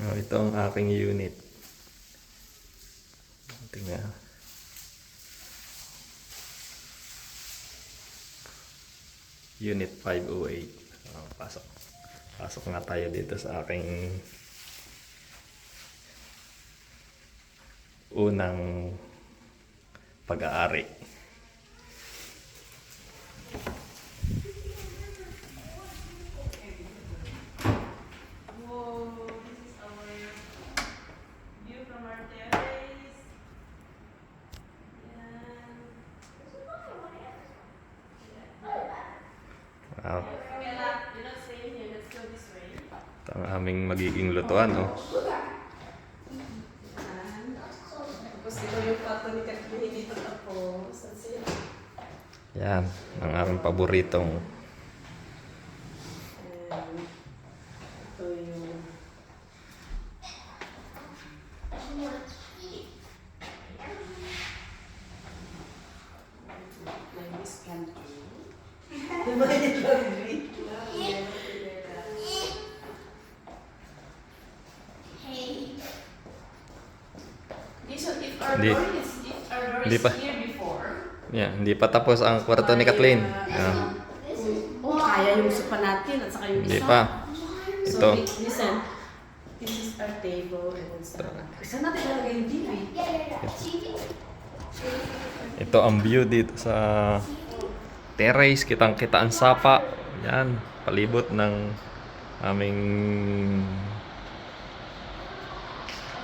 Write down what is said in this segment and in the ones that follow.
Ito ang aking unit. Tingnan. Unit 508. Pasok. Pasok nga tayo dito sa aking unang pag-aari. Wow. Ito ang aming magiging lutuan, oh. Tapos ito yung plato ni Kathleen dito tapos. Yan, ang aming paboritong. Ito yung Miss Pantry. Diba yung laundry? Hindi pa. Yeah, hindi pa tapos ang kwarto ni Kathleen. Oh, kaya yung sopa natin at saka yung Hindi isa. pa. Ito. So, listen. This is our table. Saan natin lalagay yung TV? Ito ang view dito sa terrace. Kitang-kita ang sapa. Yan, palibot ng aming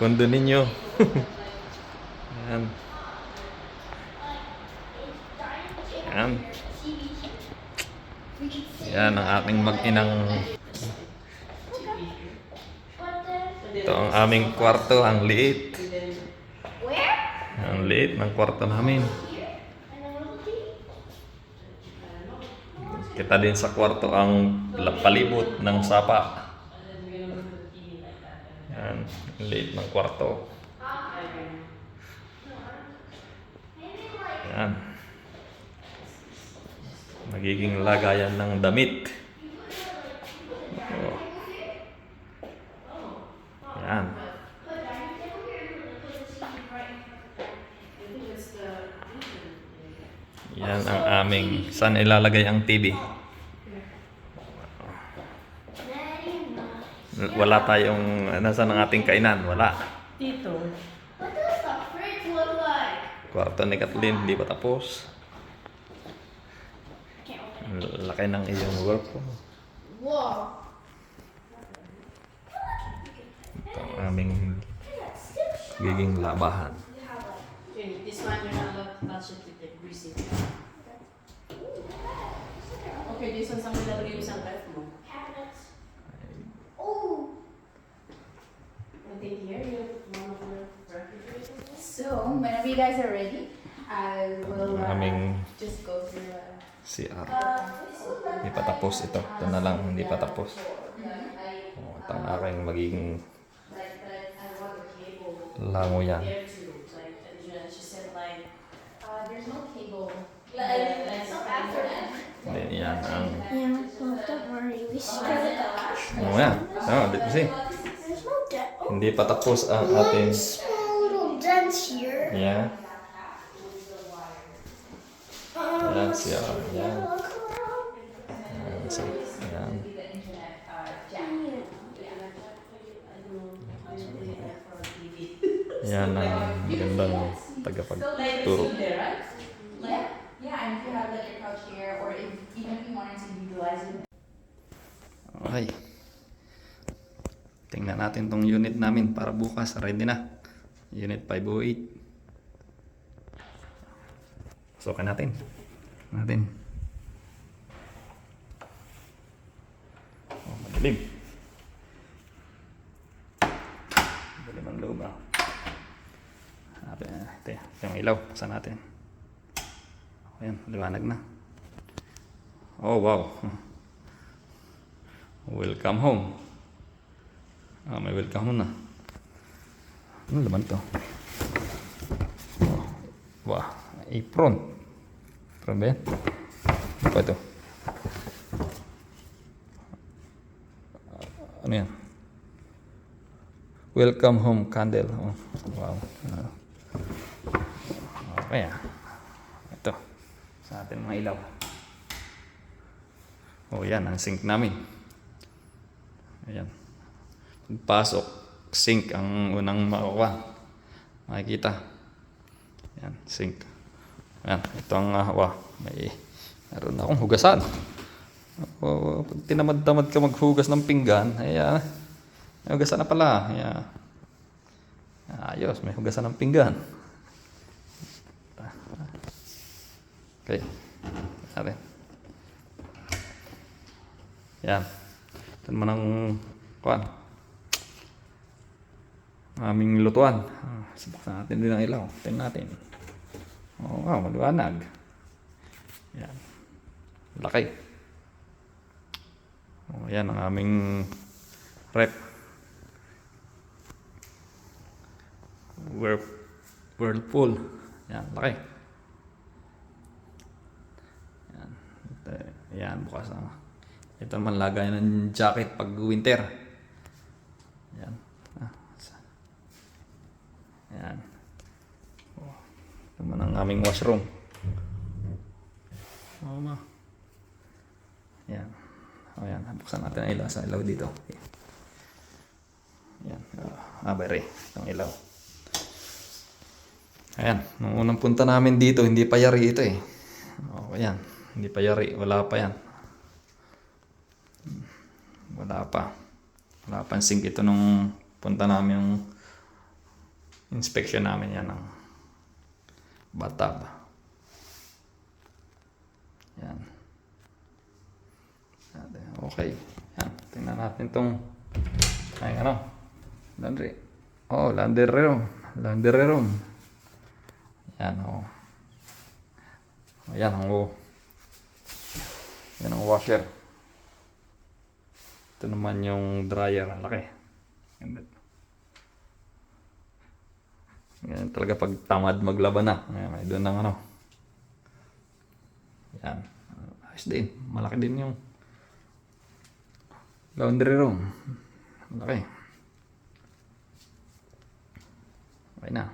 kondo ninyo. Yan. Yan. Yan ang aking mag-inang. Ito ang aming kwarto. Ang liit. Ang liit ng kwarto namin. Kita din sa kwarto ang palibot ng sapa. Yan. Ang liit ng kwarto. Yan. Magiging lagayan ng damit. Oh. Yan. Yan ang aming saan ilalagay ang TV. Wala tayong nasaan ang ating kainan. Wala. Dito. What does the fridge look like? Kwarto ni Kathleen, hindi pa tapos. Laki ng iyong work. Whoa. Ito ang aming giging labahan. Okay, this one you're not allowed to touch it with the greasy. Okay, this one saan mo ilalagay yung isang ref mo? Cabinets. Oh. I think here you have one of your refrigerators. So, whenever you guys are ready, I will Ang aming just go through CR. Hindi pa tapos ito. Ito na lang, hindi pa tapos. Oh, ito ang aking magiging lango yan. There too, like, and she said like, there's no cable. Then yan ang... Yeah, well, don't worry. We started. Oh, yan. Oh, dito si. There's no dent. Oh, Hindi pa tapos ang ating... small little dents here. Yan. Yan siya. Yan. Look around. Yan siya. Yan. Yan ang magandang tagapagturo. there, right? Yeah, and if you have like your couch here, or if, even if you wanted to utilize it. Okay. Tingnan natin tong unit namin para bukas. Ready na. Unit 508. Sukan natin. Oh, madilim. Madilim ang loob, ah. Ito yung ilaw. Buksan natin. Ayan, liwanag na. Oh, wow. Welcome home. May welcome home na. Ano laman to? Oh, wow. Apron. Apron ba yan? Ano pa ito? Ano yan? welcome home candle. Oh, wow. Okay ito sa atin mga ilaw. Oh, yan ang sink namin. Ayan. Pagpasok, sink ang unang makukuha. Makikita. Yan, sink. Ayan, ito ang meron akong hugasan. Pag tinamad-tamad ka maghugas ng pinggan, ayan, may hugasan na pala. Ayan. Ayos, may hugasan ng pinggan. Okay. Ayan. Yan. Ito naman ang aming lutuan. Sabak natin din ang ilaw. Tingnan natin. Oo, wow, maliwanag. Yan. Laki. Oh, yan ang aming rep. Whirlpool. Yan, laki. Yan. Yan, bukas na. Ito naman lagay ng jacket pag winter. Yan. Yan. Oh, ito naman ang aming washroom. Oo ma. Yan. O yan. Buksan natin ang ilaw sa ilaw dito. Okay. Yan. Bare. Itong ilaw. Ayan. Nung unang punta namin dito, hindi pa yari ito eh. O yan. Hindi pa yari. Wala pa yan. Wala pa. Wala pa sink ito nung punta namin yung inspection namin yan ng bathtub. Yan. Okay. Yan. Tingnan natin itong laundry. Oh, laundry room. Laundry room. Yan oh. Ayan oh. Yan ang washer. Ito naman yung dryer. Laki. Yan talaga pag tamad maglaban na. May doon ng Yan. Ayos din. Malaki din yung laundry room. Malaki. Okay na.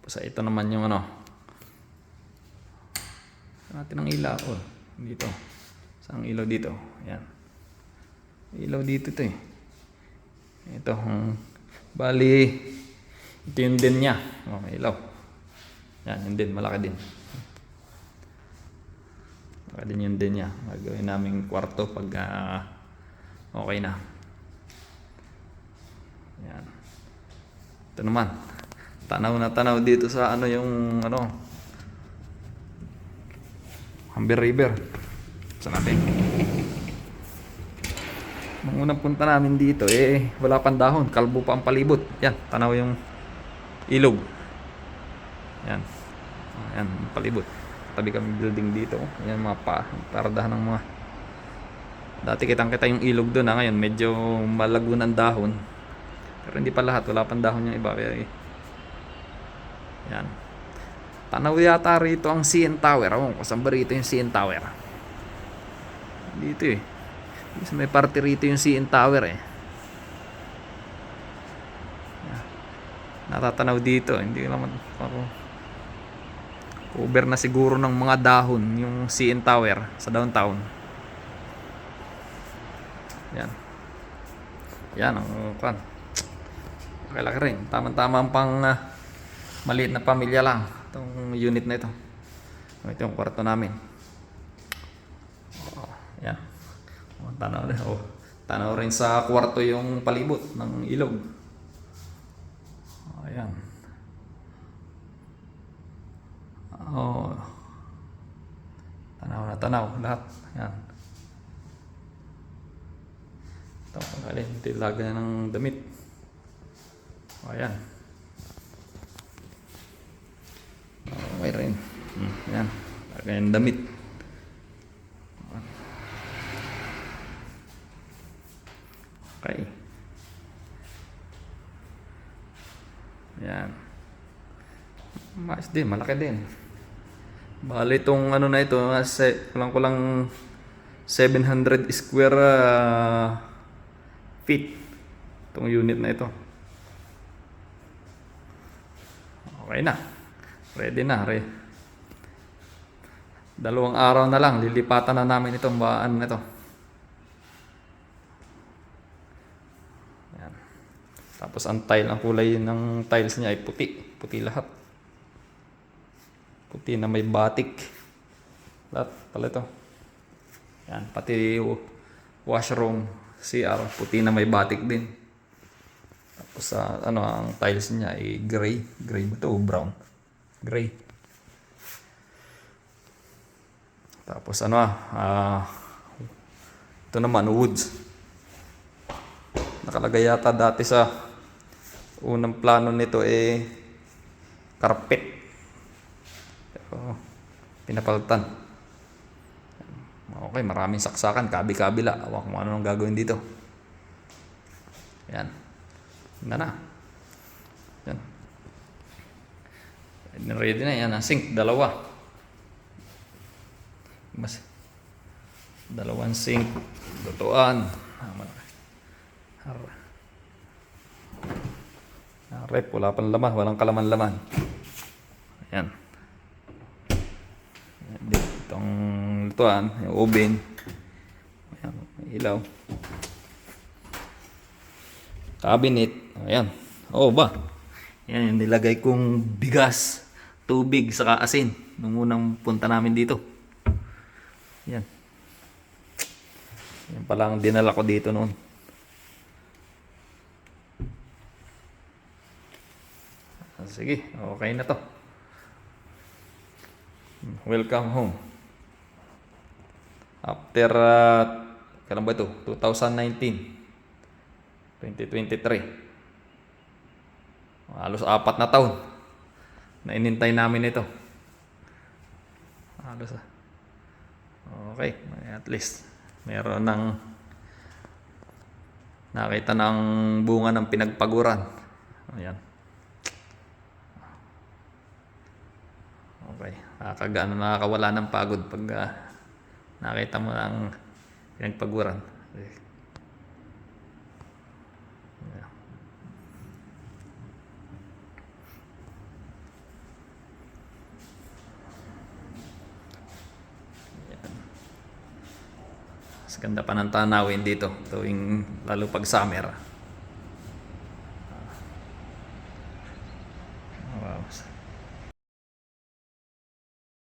Tapos ito naman yung natin ang ilaw. Oh, dito. Saan ilaw dito? Yan. Ilaw dito ito eh. Ito. Bali, ito yung din niya. Oh, may ilaw. Yan, yung din. Malaki din. Malaki din yung din niya. Gagawin namin kwarto pag okay na. Yan. Ito naman. Tanaw na tanaw dito sa yung Humber River. Saan natin? Nung unang punta namin dito, wala pang dahon. Kalbo pa ang palibot. Yan, tanaw yung ilog. Yan. Yan, palibot. Tabi kami building dito. Yan, mga paradahan ng mga... Dati kitang-kita yung ilog doon. Ngayon, medyo malago ng dahon. Pero hindi pa lahat. Wala pang dahon yung iba. Kaya, yan. Tanaw yata rito ang CN Tower. Kasama ba rito yung CN Tower? Dito eh. May party rito yung CN Tower eh. Natatanaw dito. Hindi naman ako. Cover na siguro ng mga dahon yung CN Tower sa downtown. Yan. Yan ang laki rin. Tama-tama pang maliit na pamilya lang. Itong unit na ito. Ito yung kwarto namin. Yan. Tanaw rin. Tanaw rin sa kwarto yung palibot ng ilog. Ayan. Tanaw na tanaw. Lahat. Yan. Ito. Ito yung lagay ng damit. Ayan. Okay rin. Ayan. Lagay ng damit. Okay. Ayan. Mas din, malaki din. Bali itong na ito, kulang 700 square feet. Itong unit na ito. Okay na. Ready na. Dalawang araw na lang, lilipatan na namin itong baan na ito. Yan. Tapos ang kulay ng tiles niya ay puti. Puti lahat. Puti na may batik. Lahat pala ito. Yan, pati washroom, CR, puti na may batik din. Tapos ang tiles niya ay gray. Gray ba ito? Brown. Gray. Tapos ito naman woods. Nakalagay yata dati sa unang plano nito carpet. Pero pinapalitan. Okay, maraming saksakan, kabi-kabila. Awan kung ano nang gagawin dito. Yan. Na. Yan. Ready na yan. Sink, dalawa. Dalawang sink. Lutuan. Rep, wala pang laman. Walang kalaman-laman. Ayan. Itong lutuan. Yung oven. Ayan. Ilaw. Cabinet. Ayan. Ba? Yan yung nilagay kong bigas, tubig, saka asin nung unang punta namin dito. Yan. Yan pala ang dinala ko dito noon. Sige, okay na to. Welcome home. After, kailan ba ito? 2019. 2023. Halos 4 na taon na inintay namin ito. Halos okay, at least meron ng nakita ng bunga ng pinagpaguran. Ayan. Okay, nakakawala ng pagod pag nakita mo ng pinagpaguran. Okay. Mas ganda pa ng tanawin dito tuwing lalo pag summer.